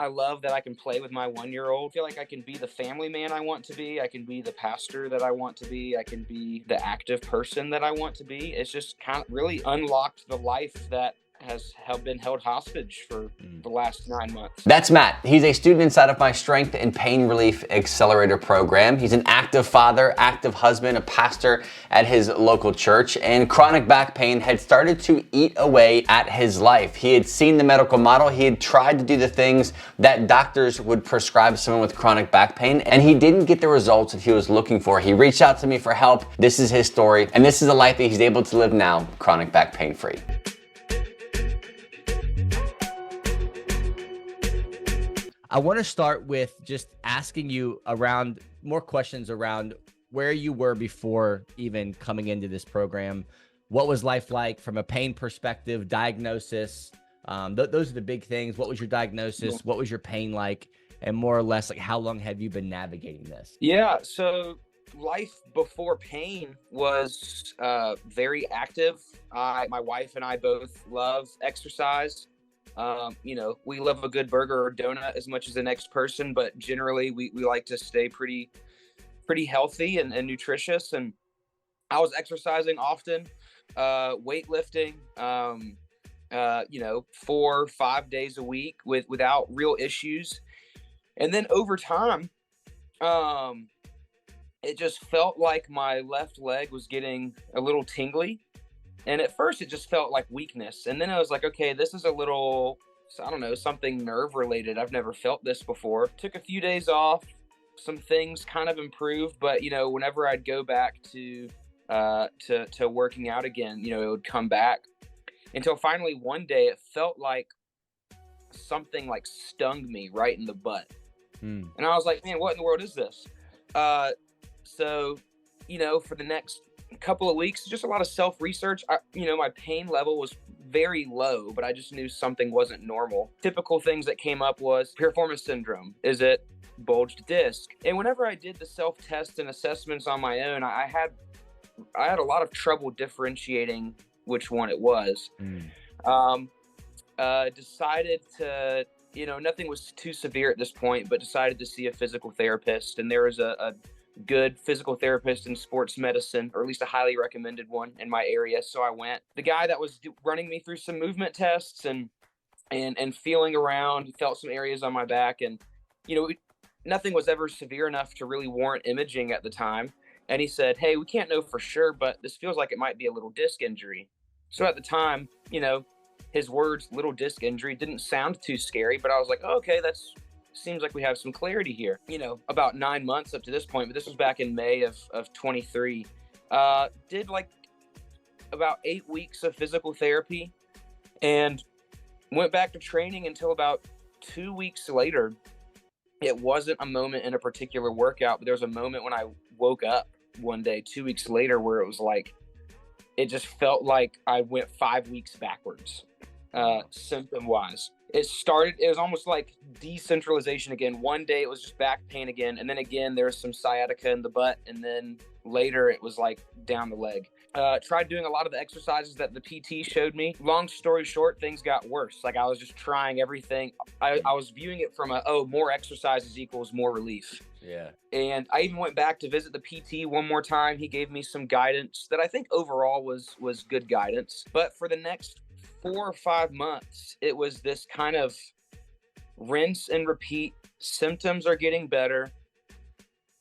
I love that I can play with my 1-year-old. I feel like I can be the family man I want to be. I can be the pastor that I want to be. I can be the active person that I want to be. It's just kind of really unlocked the life that has been held hostage for the last 9 months. That's Matt. He's a student inside of my Strength and Pain Relief Accelerator program. He's an active father, active husband, a pastor at his local church, and chronic back pain had started to eat away at his life. He had seen the medical model. He had tried to do the things that doctors would prescribe someone with chronic back pain, and he didn't get the results that he was looking for. He reached out to me for help. This is his story, and this is the life that he's able to live now, chronic back pain free. I want to start with just asking you more questions around where you were before even coming into this program. What was life like from a pain perspective, diagnosis? Those are the big things. What was your diagnosis? What was your pain like? And more or less, like, how long have you been navigating this? Yeah, so life before pain was very active. My wife and I both love exercise. We love a good burger or donut as much as the next person, but generally we like to stay pretty healthy and nutritious. And I was exercising often, weightlifting, 4 or 5 days a week without real issues. And then over time, it just felt like my left leg was getting a little tingly. And at first it just felt like weakness. And then I was like, okay, this is a little, I don't know, something nerve related. I've never felt this before. Took a few days off. Some things kind of improved, but whenever I'd go back to working out again, it would come back until finally one day it felt like something like stung me right in the butt. And I was like, man, what in the world is this? So, for the next couple of weeks, just a lot of self-research. My pain level was very low, but I just knew something wasn't normal. Typical things that came up was piriformis syndrome. Is it bulged disc? And whenever I did the self-tests and assessments on my own, I had a lot of trouble differentiating which one it was. Decided to, nothing was too severe at this point, but decided to see a physical therapist. And there was a good physical therapist in sports medicine, or at least a highly recommended one in my area. So I went. The guy that was running me through some movement tests and feeling around, he felt some areas on my back, and nothing was ever severe enough to really warrant imaging at the time. And he said, hey, we can't know for sure, but this feels like it might be a little disc injury. So at the time, his words, little disc injury, didn't sound too scary, but I was like, oh, okay, seems like we have some clarity here. About 9 months up to this point, but this was back in May of 23. Did like about 8 weeks of physical therapy and went back to training until about 2 weeks later. It wasn't a moment in a particular workout, but there was a moment when I woke up one day 2 weeks later where it was like, it just felt like I went 5 weeks backwards, symptom wise. It was almost like decentralization again. One day it was just back pain again. And then again, there was some sciatica in the butt. And then later it was like down the leg. Tried doing a lot of the exercises that the PT showed me. Long story short, things got worse. Like I was just trying everything. I was viewing it from more exercises equals more relief. Yeah. And I even went back to visit the PT one more time. He gave me some guidance that I think overall was good guidance. But for the next 4 or 5 months, it was this kind of rinse and repeat. Symptoms are getting better.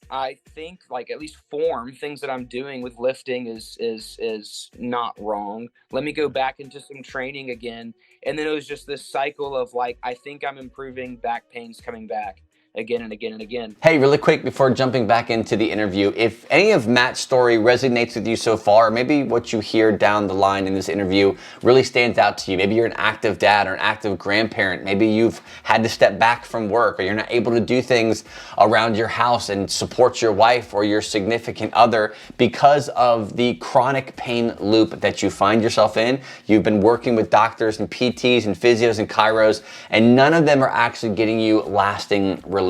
I think, like, at least form, things that I'm doing with lifting is not wrong. Let me go back into some training again. And then it was just this cycle of like, I think I'm improving, back pain's coming back again and again and again. Hey, really quick before jumping back into the interview, if any of Matt's story resonates with you so far, or maybe what you hear down the line in this interview really stands out to you, maybe you're an active dad or an active grandparent, maybe you've had to step back from work, or you're not able to do things around your house and support your wife or your significant other because of the chronic pain loop that you find yourself in. You've been working with doctors and PTs and physios and chiros, and none of them are actually getting you lasting relief.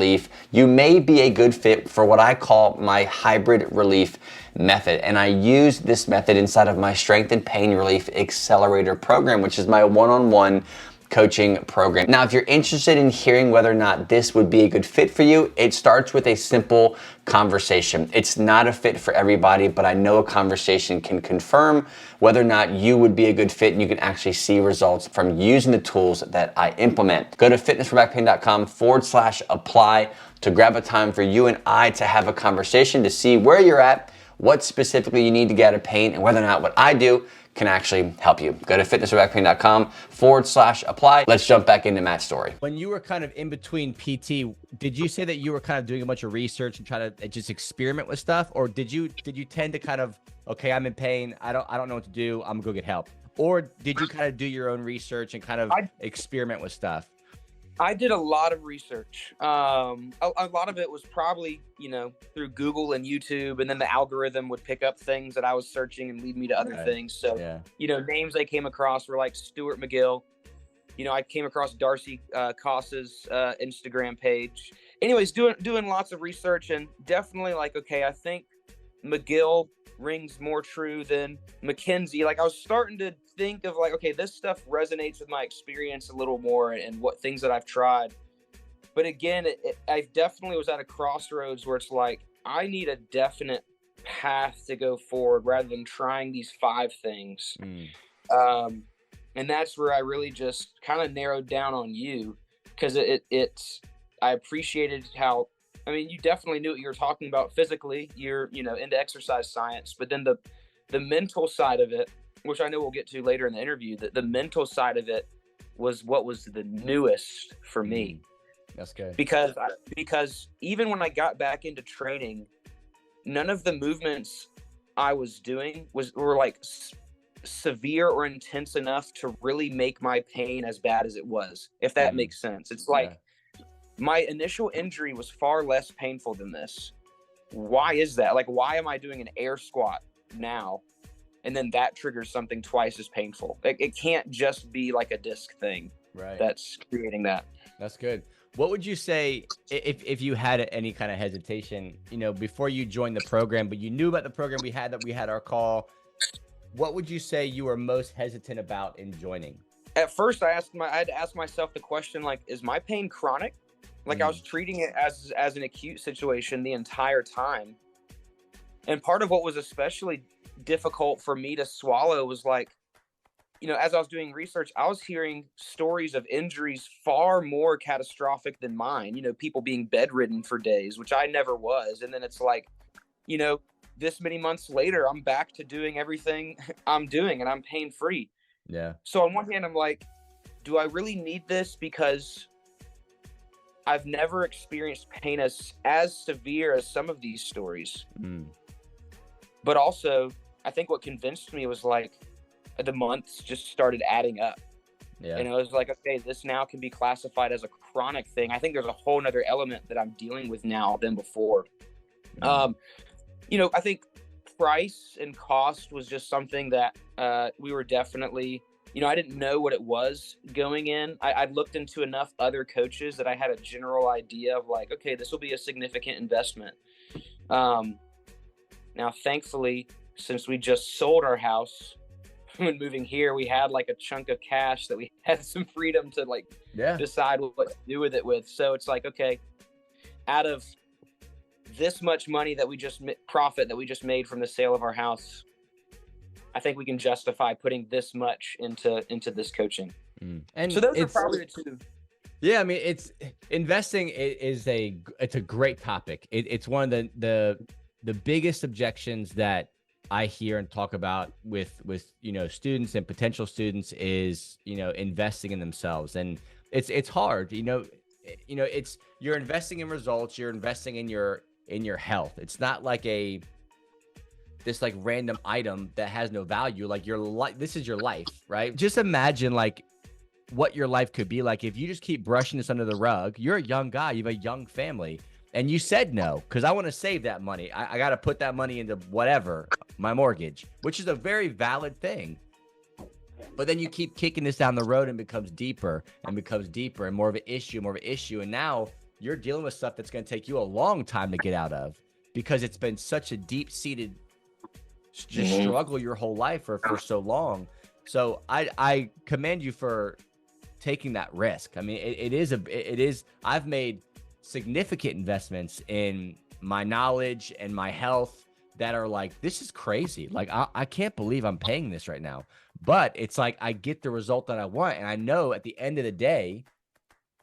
You may be a good fit for what I call my hybrid relief method. And I use this method inside of my Strength and Pain Relief Accelerator program, which is my one-on-one coaching program. Now, if you're interested in hearing whether or not this would be a good fit for you, it starts with a simple conversation. It's not a fit for everybody, but I know a conversation can confirm whether or not you would be a good fit, and you can actually see results from using the tools that I implement. Go to fitnessforbackpain.com/apply to grab a time for you and I to have a conversation to see where you're at, what specifically you need to get out of pain, and whether or not what I do can actually help you. Go to fitnessforbackpain.com/apply. Let's jump back into Matt's story. When you were kind of in between PT, did you say that you were kind of doing a bunch of research and trying to just experiment with stuff? Or did you tend to kind of, okay, I'm in pain, I don't know what to do, I'm gonna go get help? Or did you kind of do your own research and kind of experiment with stuff? I did a lot of research. A lot of it was probably, through Google and YouTube, and then the algorithm would pick up things that I was searching and lead me to other things. So, names I came across were like Stuart McGill. I came across Darcy Koss's Instagram page. Anyways, doing lots of research, and definitely like, okay, I think McGill rings more true than McKenzie. Like, I was starting to think of like, okay, this stuff resonates with my experience a little more and what things that I've tried. But again, I definitely was at a crossroads where it's like, I need a definite path to go forward rather than trying these 5 things. And that's where I really just kind of narrowed down on you, because I appreciated how, you definitely knew what you were talking about physically. You're, into exercise science, but then the mental side of it, which I know we'll get to later in the interview, the mental side of it was what was the newest for me. That's good. Because even when I got back into training, none of the movements I was doing were like severe or intense enough to really make my pain as bad as it was, if that makes sense. It's like, my initial injury was far less painful than this. Why is that? Like, why am I doing an air squat now, and then that triggers something twice as painful? It can't just be like a disc thing that's creating that. That's good. What would you say if you had any kind of hesitation, before you joined the program, but you knew about the program we had our call? What would you say you were most hesitant about in joining? At first, I had to ask myself the question, like, is my pain chronic? Like, I was treating it as an acute situation the entire time. And part of what was especially difficult for me to swallow was like, as I was doing research, I was hearing stories of injuries far more catastrophic than mine, people being bedridden for days, which I never was. And then it's like, this many months later, I'm back to doing everything I'm doing and I'm pain free. Yeah. So on one hand, I'm like, do I really need this? Because I've never experienced pain as severe as some of these stories. But also, I think what convinced me was like, the months just started adding up. Yeah. And it was like, okay, this now can be classified as a chronic thing. I think there's a whole nother element that I'm dealing with now than before. I think price and cost was just something that we were definitely, I didn't know what it was going in. I'd looked into enough other coaches that I had a general idea of like, okay, this will be a significant investment. Now, thankfully, since we just sold our house when moving here, we had like a chunk of cash that we had some freedom to like decide what to do with it with. So it's like, okay, out of this much money that we just profit that we just made from the sale of our house, I think we can justify putting this much into this coaching. And so those are probably the two. Yeah, it's investing it's a great topic. It's one of the biggest objections that I hear and talk about with students and potential students is investing in themselves, and it's hard. It's you're investing in results, you're investing in your health. It's not like this like random item that has no value. Like your life, this is your life, right? Just imagine like what your life could be like if you just keep brushing this under the rug. You're a young guy, you have a young family, and you said no because I want to save that money. I got to put that money into whatever, my mortgage, which is a very valid thing. But then you keep kicking this down the road and becomes deeper and more of an issue. And now you're dealing with stuff that's going to take you a long time to get out of because it's been such a deep-seated struggle your whole life for so long. So I commend you for taking that risk. I mean, it is, I've made significant investments in my knowledge and my health that are like, this is crazy. Like, I can't believe I'm paying this right now. But it's like, I get the result that I want. And I know at the end of the day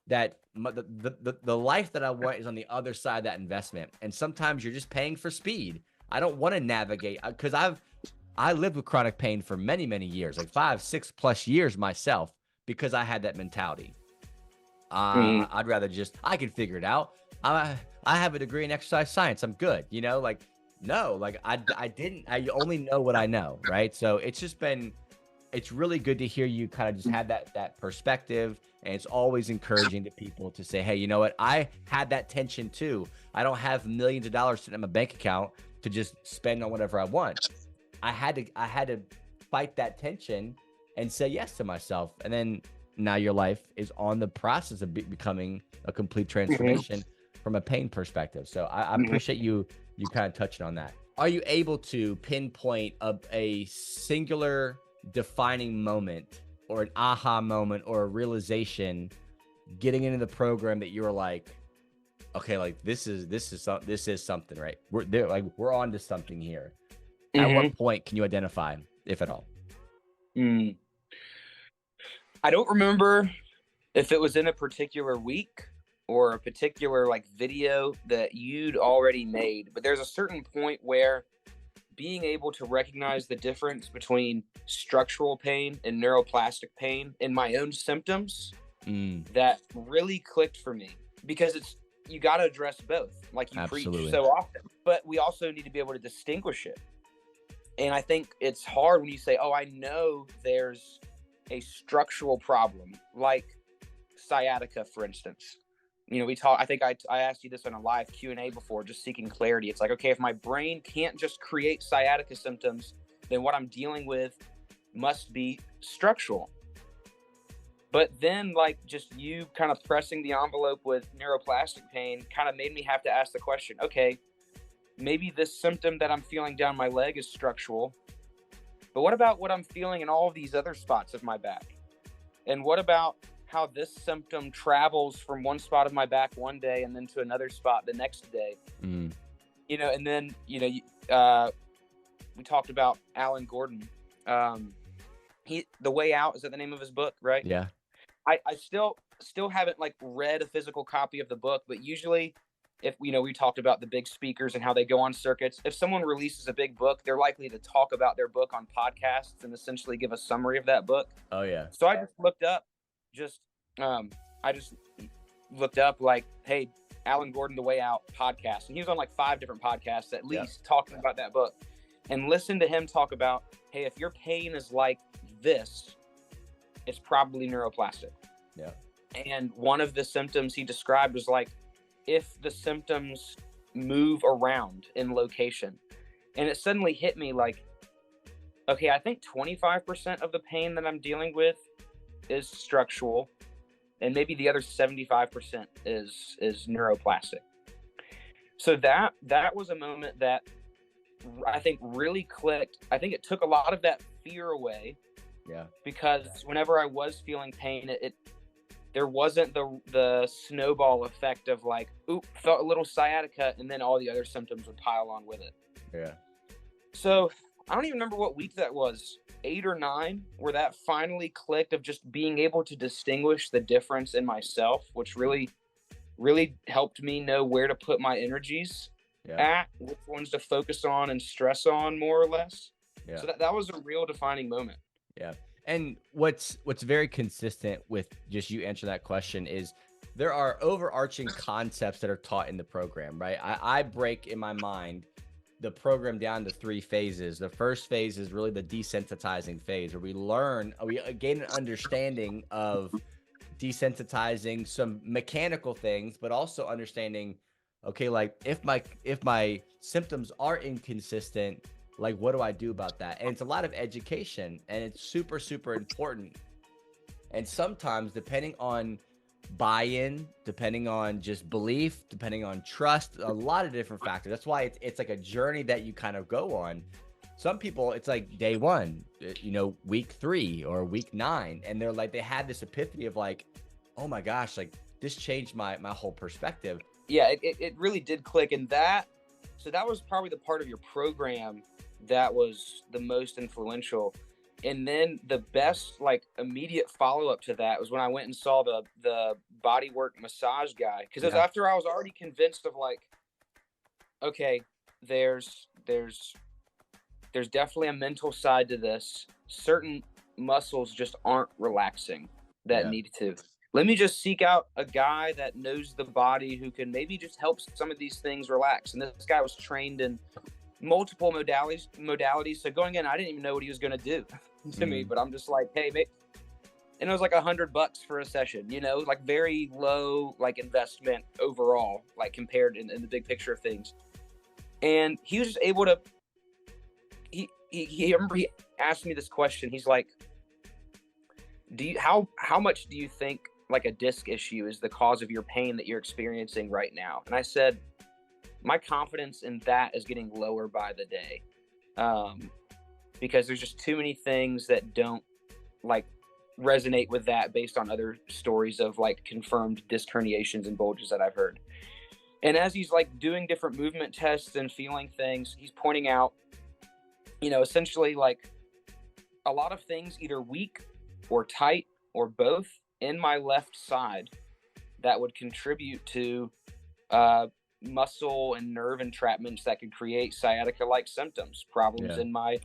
that the life that I want is on the other side of that investment. And sometimes you're just paying for speed. I don't want to navigate, because I lived with chronic pain for many, many years, like 5-6+ years myself, because I had that mentality. I'd rather I can figure it out. I have a degree in exercise science. I'm good. You know, like, no, like I only know what I know. Right. So it's really good to hear you kind of just have that perspective. And it's always encouraging to people to say, hey, you know what? I had that tension too. I don't have millions of dollars sitting in my bank account to just spend on whatever I want. I had to fight that tension and say yes to myself. And then now your life is on the process of becoming a complete transformation from a pain perspective. So I appreciate you kind of touching on that. Are you able to pinpoint a singular defining moment or an aha moment or a realization getting into the program that you were like, okay, like this is something, right? We're on to something here. At what point can you identify, if at all? I don't remember if it was in a particular week or a particular like video that you'd already made, but there's a certain point where being able to recognize the difference between structural pain and neuroplastic pain in my own symptoms, that really clicked for me, because you got to address both, like you preach so often, but we also need to be able to distinguish it. And I think it's hard when you say, oh, I know there's a structural problem, like sciatica, for instance. You know, I think I asked you this on a live Q&A before, just seeking clarity. It's like, okay, if my brain can't just create sciatica symptoms, then what I'm dealing with must be structural. But then, like, just you kind of pressing the envelope with neuroplastic pain kind of made me have to ask the question, okay, maybe this symptom that I'm feeling down my leg is structural, but what about what I'm feeling in all of these other spots of my back? And what about how this symptom travels from one spot of my back one day and then to another spot the next day? You know, and then, you know, we talked about Alan Gordon. The Way Out, is that the name of his book, right? Yeah. I still haven't like read a physical copy of the book, but usually, if you know, we talked about the big speakers and how they go on circuits. If someone releases a big book, they're likely to talk about their book on podcasts and essentially give a summary of that book. Oh yeah. So I just looked up, like, hey, Alan Gordon, The Way Out podcast, and he was on like 5 different podcasts at least talking about that book, and listen to him talk about, hey, if your pain is like this, it's probably neuroplastic. Yeah. And one of the symptoms he described was like, if the symptoms move around in location. And it suddenly hit me like, okay, I think 25% of the pain that I'm dealing with is structural, and maybe the other 75% is neuroplastic. So that was a moment that I think really clicked. I think it took a lot of that fear away. Yeah. Because whenever I was feeling pain, there wasn't the snowball effect of like, oop, felt a little sciatica, and then all the other symptoms would pile on with it. Yeah. So I don't even remember what week that was, 8 or 9, where that finally clicked, of just being able to distinguish the difference in myself, which really, really helped me know where to put my energies at, which ones to focus on and stress on, more or less. Yeah. So that was a real defining moment. Yeah. And what's very consistent with just you answer that question is there are overarching concepts that are taught in the program, right? I break in my mind the program down to 3 phases. The first phase is really the desensitizing phase, where we gain an understanding of desensitizing some mechanical things, but also understanding, okay, like if my symptoms are inconsistent, like, what do I do about that? And it's a lot of education, and it's super, super important. And sometimes, depending on buy-in, depending on just belief, depending on trust, a lot of different factors. That's why it's like a journey that you kind of go on. some people it's like day one, you know, week 3 or week 9, and they're like, they had this epiphany of like, oh my gosh, like this changed my whole perspective. Yeah, it really did click. And so that was probably the part of your program that was the most influential. And then the best, like, immediate follow-up to that was when I went and saw the bodywork massage guy, because it was Yeah. after I was already convinced of like, okay, there's definitely a mental side to this. Certain muscles just aren't relaxing that Yeah. need to. Let me just seek out a guy that knows the body who can maybe just help some of these things relax. And this guy was trained in multiple modalities. So going in, I didn't even know what he was going to do to me, but I'm just like, hey, mate. And it was like $100 for a session, you know, like very low, like investment overall, like compared in the big picture of things. And he was just able to, I remember he asked me this question. He's like, how much do you think like a disc issue is the cause of your pain that you're experiencing right now? And I said, my confidence in that is getting lower by the day, because there's just too many things that don't like resonate with that based on other stories of like confirmed disc herniations and bulges that I've heard. And as he's like doing different movement tests and feeling things, he's pointing out, you know, essentially like a lot of things either weak or tight or both in my left side that would contribute to muscle and nerve entrapments that could create sciatica-like symptoms, problems in my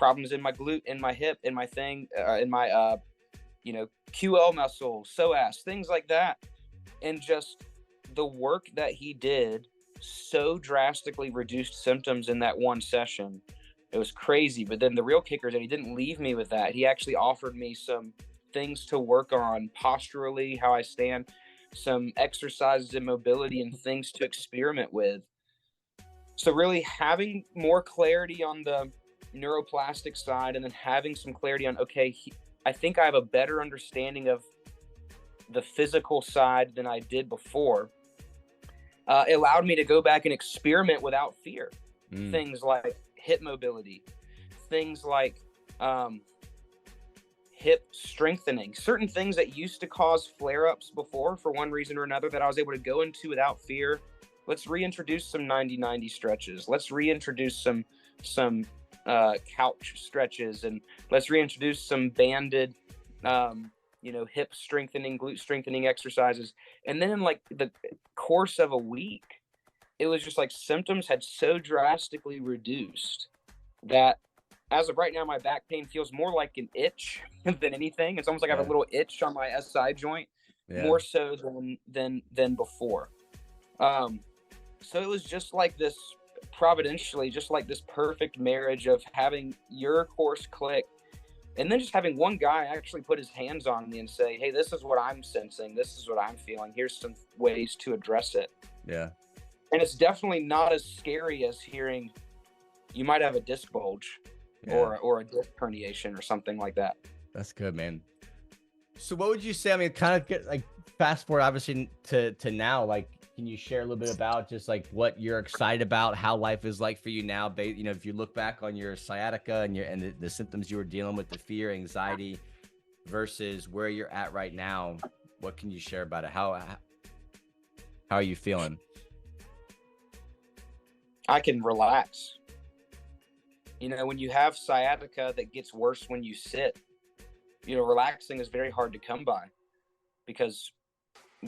glute, in my hip, in my thing, in my you know, QL muscle, psoas, things like that. And just the work that he did so drastically reduced symptoms in that one session. It was crazy. But then the real kicker is that he didn't leave me with that. He actually offered me some things to work on posturally, how I stand, some exercises in mobility and things to experiment with. So really having more clarity on the neuroplastic side, and then having some clarity on, okay, I think I have a better understanding of the physical side than I did before. It allowed me to go back and experiment without fear. Things like hip mobility, things like hip strengthening, certain things that used to cause flare-ups before for one reason or another that I was able to go into without fear. Let's reintroduce some 90-90 stretches. Let's reintroduce some couch stretches, and let's reintroduce some banded you know, hip strengthening, glute strengthening exercises. And then in like the course of a week, it was just like symptoms had so drastically reduced that as of right now, my back pain feels more like an itch than anything. It's almost like I have a little itch on my SI joint, more so than before. So it was just like this, providentially, just like this perfect marriage of having your course click, and then just having one guy actually put his hands on me and say, hey, this is what I'm sensing. This is what I'm feeling. Here's some ways to address it. Yeah. And it's definitely not as scary as hearing you might have a disc bulge or a disc herniation or something like that. That's good, man. So what would you say? I mean, kind of get like fast forward obviously to now, like, can you share a little bit about just like what you're excited about, how life is like for you now? You know, if you look back on your sciatica and the symptoms you were dealing with, the fear, anxiety, versus where you're at right now, what can you share about it? How are you feeling? I can relax. You know, when you have sciatica that gets worse when you sit, you know, relaxing is very hard to come by because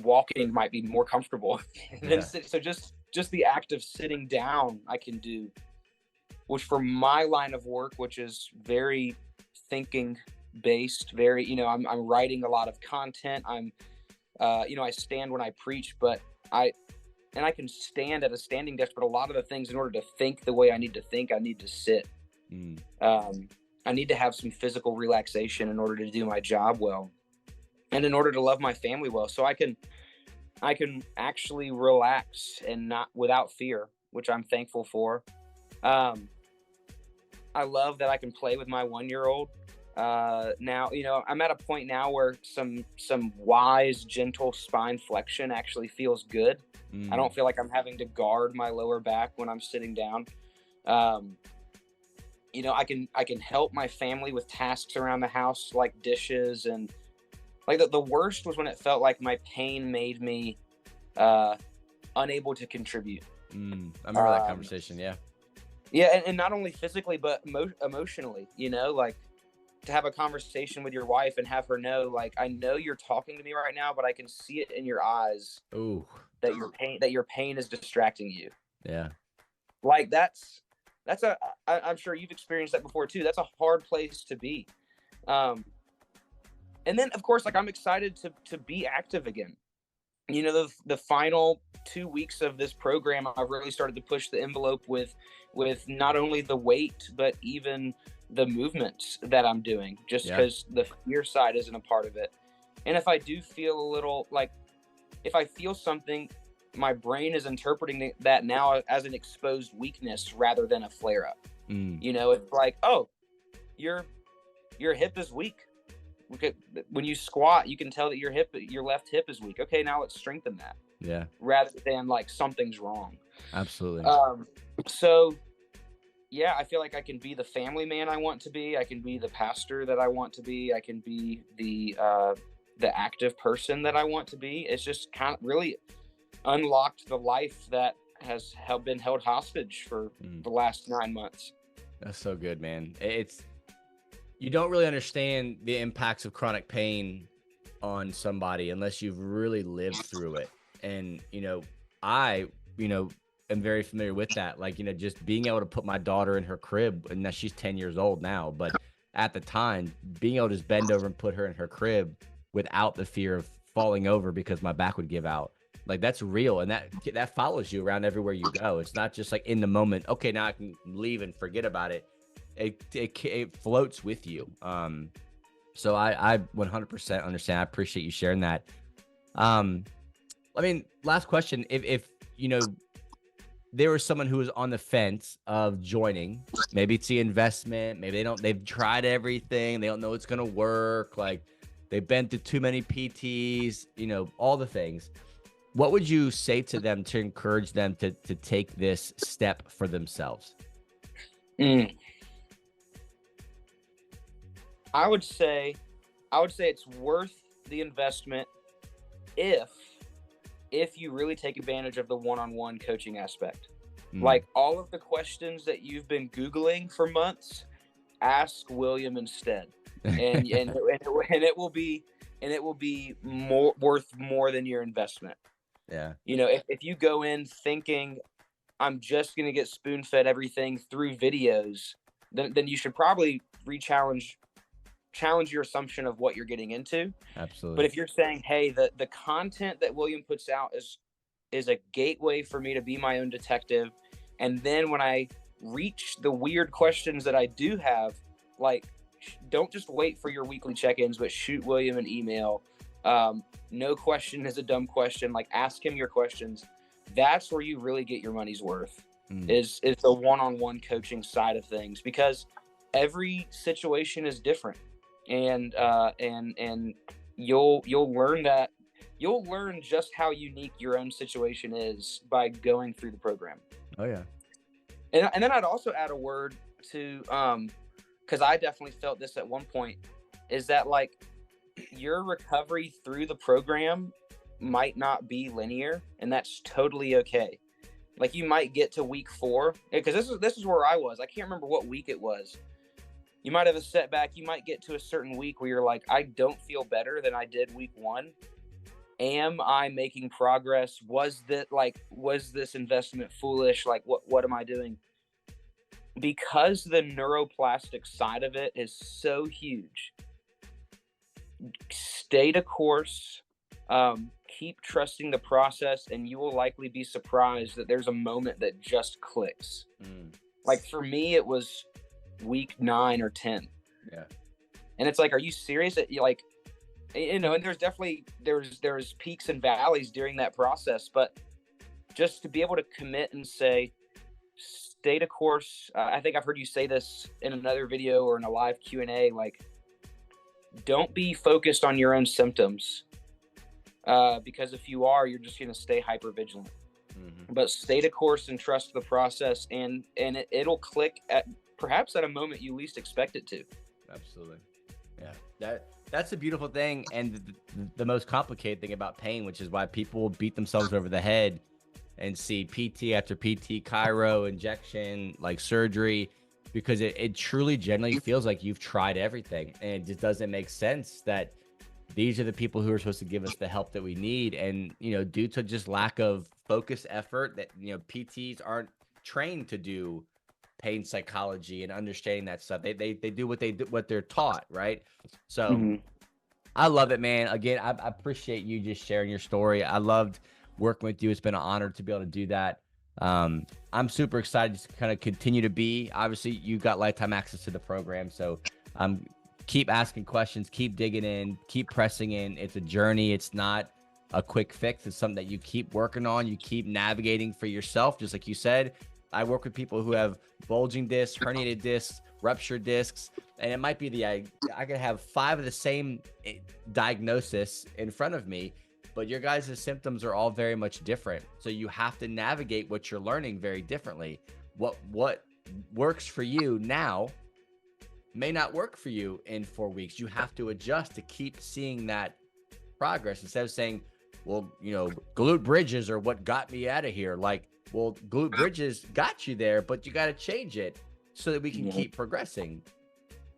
walking might be more comfortable than sit. So just the act of sitting down I can do, which for my line of work, which is very thinking based, very, you know, I'm writing a lot of content. I'm you know, I stand when I preach, but I can stand at a standing desk, but a lot of the things, in order to think the way I need to think, I need to sit. I need to have some physical relaxation in order to do my job well, and in order to love my family well. So I can actually relax and not without fear, which I'm thankful for. I love that I can play with my 1-year-old. Now, you know, I'm at a point now where some wise, gentle spine flexion actually feels good. I don't feel like I'm having to guard my lower back when I'm sitting down. you know, I can help my family with tasks around the house, like dishes, and like the worst was when it felt like my pain made me uh, unable to contribute. I remember that Um, conversation. Yeah. yeah, and not only physically but emotionally. You know, like to have a conversation with your wife and have her know, like, I know you're talking to me right now, but I can see it in your eyes Ooh. that your pain is distracting you. Yeah. Like that's I'm sure you've experienced that before too. That's a hard place to be. Um, and then of course, like, I'm excited to be active again. You know, the final 2 weeks of this program, I've really started to push the envelope with not only the weight but even the movements that I'm doing, just Yeah. because the fear side isn't a part of it. And if I do feel a little like, if I feel something, my brain is interpreting that now as an exposed weakness rather than a flare up. Mm, You know, it's like, oh, your your hip is weak. When you squat, you can tell that your left hip is weak. Okay, now let's strengthen that yeah. rather than like something's wrong. Absolutely. So yeah, I feel like I can be the family man I want to be. I can be the pastor that I want to be. I can be the active person that I want to be. It's just kind of really unlocked the life that has been held hostage for Mm. the last 9 months. That's so good, man. It's you don't really understand the impacts of chronic pain on somebody unless you've really lived through it. And, I, you know, am very familiar with that. Like, just being able to put my daughter in her crib, and now she's 10 years old now, but at the time, being able to just bend over and put her in her crib without the fear of falling over because my back would give out. Like, that's real, and that follows you around everywhere you go. It's not just like in the moment, okay, now I can leave and forget about it. It floats with you. So I 100% understand. I appreciate you sharing that. I mean, last question. If there was someone who was on the fence of joining, maybe it's the investment, maybe they've tried everything, they don't know it's gonna work, like they've been to too many PTs, all the things. What would you say to them to encourage them to take this step for themselves? Mm. I would say it's worth the investment if you really take advantage of the one-on-one coaching aspect. Like, all of the questions that you've been Googling for months, ask William instead. And it will be more worth more than your investment. Yeah. If you go in thinking I'm just going to get spoon-fed everything through videos, then you should probably challenge your assumption of what you're getting into. Absolutely. But if you're saying, hey, the content that William puts out is a gateway for me to be my own detective, and then when I reach the weird questions that I do have, like, don't just wait for your weekly check-ins, but shoot William an email. No question is a dumb question. Like, ask him your questions. That's where you really get your money's worth. Is the one-on-one coaching side of things, because every situation is different. And you'll learn just how unique your own situation is by going through the program. Oh yeah. And then I'd also add a word to, because I definitely felt this at one point, is that, like, your recovery through the program might not be linear, and that's totally okay. Like, you might get to week 4, because this is where I was. I can't remember what week it was. You might have a setback. You might get to a certain week where you're like, I don't feel better than I did week 1. Am I making progress? Was this investment foolish? Like, what am I doing? Because the neuroplastic side of it is so huge. Stay the course. Keep trusting the process, and you will likely be surprised that there's a moment that just clicks. Like, for me, it was week 9 or 10. Yeah. And it's like, are you serious? Like, and there's definitely there's peaks and valleys during that process, but just to be able to commit and say, stay the course. I think I've heard you say this in another video or in a live Q&A, like, don't be focused on your own symptoms, because if you are, you're just going to stay hyper vigilant. But stay the course and trust the process, and it'll click perhaps at a moment you least expect it to. Absolutely. Yeah. That's a beautiful thing, and the most complicated thing about pain, which is why people beat themselves over the head and see PT after PT, chiro, injection, like surgery, because it truly generally feels like you've tried everything, and it just doesn't make sense that these are the people who are supposed to give us the help that we need. And, due to just lack of focus effort, that, PTs aren't trained to do pain psychology and understanding that stuff. They do what they're taught, right? So I love it, man. Again, I appreciate you just sharing your story. I loved working with you. It's been an honor to be able to do that. I'm super excited to kind of continue to be. Obviously, you got lifetime access to the program, so keep asking questions, keep digging in, keep pressing in. It's a journey. It's not a quick fix. It's something that you keep working on. You keep navigating for yourself, just like you said. I work with people who have bulging discs, herniated discs, ruptured discs, and it might be I could have 5 of the same diagnosis in front of me, but your guys' symptoms are all very much different. So you have to navigate what you're learning very differently. What works for you now may not work for you in 4 weeks. You have to adjust to keep seeing that progress, instead of saying, well, glute bridges are what got me out of here. Like, well, glute bridges got you there, but you got to change it so that we can keep progressing.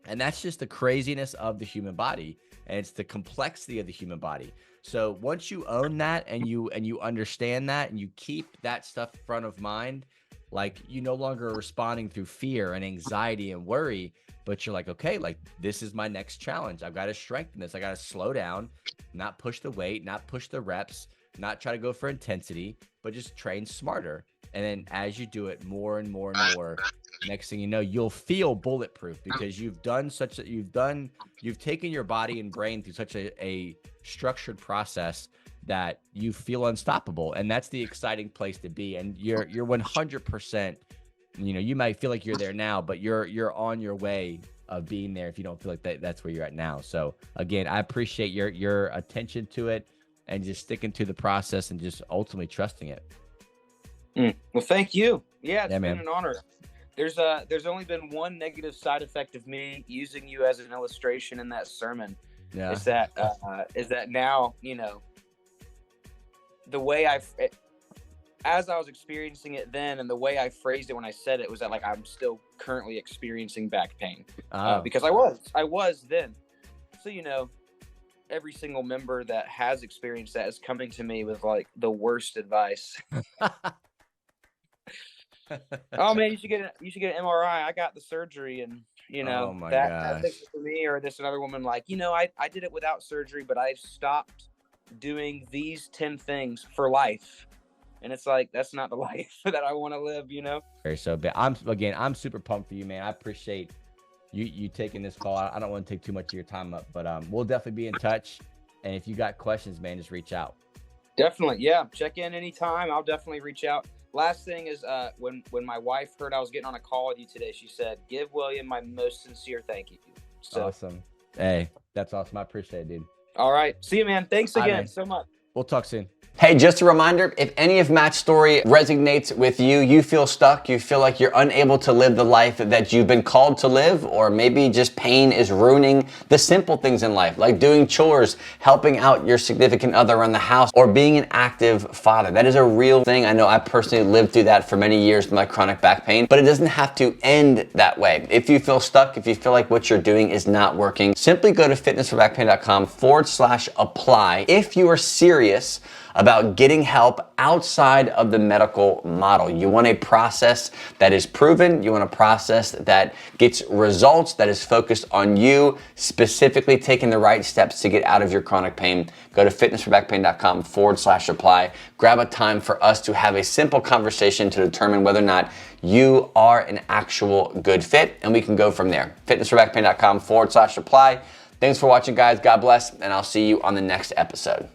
And that's just the craziness of the human body, and it's the complexity of the human body. So once you own that and you understand that, and you keep that stuff front of mind, like, you no longer are responding through fear and anxiety and worry, but you're like, okay, like, this is my next challenge. I've got to strengthen this. I got to slow down, not push the weight, not push the reps, not try to go for intensity, but just train smarter. And then as you do it more and more and more, next thing you know, you'll feel bulletproof, because you've taken your body and brain through such a structured process that you feel unstoppable. And that's the exciting place to be. And you're 100%, you might feel like you're there now, but you're on your way of being there if you don't feel like that's where you're at now. So again, I appreciate your attention to it and just sticking to the process and just ultimately trusting it. Well, thank you. Yeah, it's been man. an honor. There's only been one negative side effect of me using you as an illustration in that sermon. Yeah. Is that now, the way as I was experiencing it then, and the way I phrased it when I said it, was that, like, I'm still currently experiencing back pain because I was then. So, every single member that has experienced that is coming to me with, like, the worst advice. Oh man, you should get an MRI. I got the surgery, and Oh my that fixed gosh. it for me. Or this another woman, like, I did it without surgery, but I've stopped doing these 10 things for life. And it's like, that's not the life that I want to live, So I'm super pumped for you, man. I appreciate you taking this call. I don't want to take too much of your time up, but we'll definitely be in touch. And if you got questions, man, just reach out. Definitely. Yeah. Check in anytime. I'll definitely reach out. Last thing is, when my wife heard I was getting on a call with you today, she said, give William my most sincere thank you. So Awesome. Hey, that's awesome. I appreciate it, dude. All right. See you, man. Thanks again man. so much. We'll talk soon. Hey, just a reminder, if any of Matt's story resonates with you, you feel stuck, you feel like you're unable to live the life that you've been called to live, or maybe just pain is ruining the simple things in life, like doing chores, helping out your significant other around the house, or being an active father. That is a real thing. I know I personally lived through that for many years with my chronic back pain, but it doesn't have to end that way. If you feel stuck, if you feel like what you're doing is not working, simply go to fitnessforbackpain.com/apply if you are serious about getting help outside of the medical model. You want a process that is proven. You want a process that gets results, that is focused on you, specifically taking the right steps to get out of your chronic pain. Go to fitnessforbackpain.com/apply. Grab a time for us to have a simple conversation to determine whether or not you are an actual good fit, and we can go from there. fitnessforbackpain.com/apply. Thanks for watching, guys. God bless, and I'll see you on the next episode.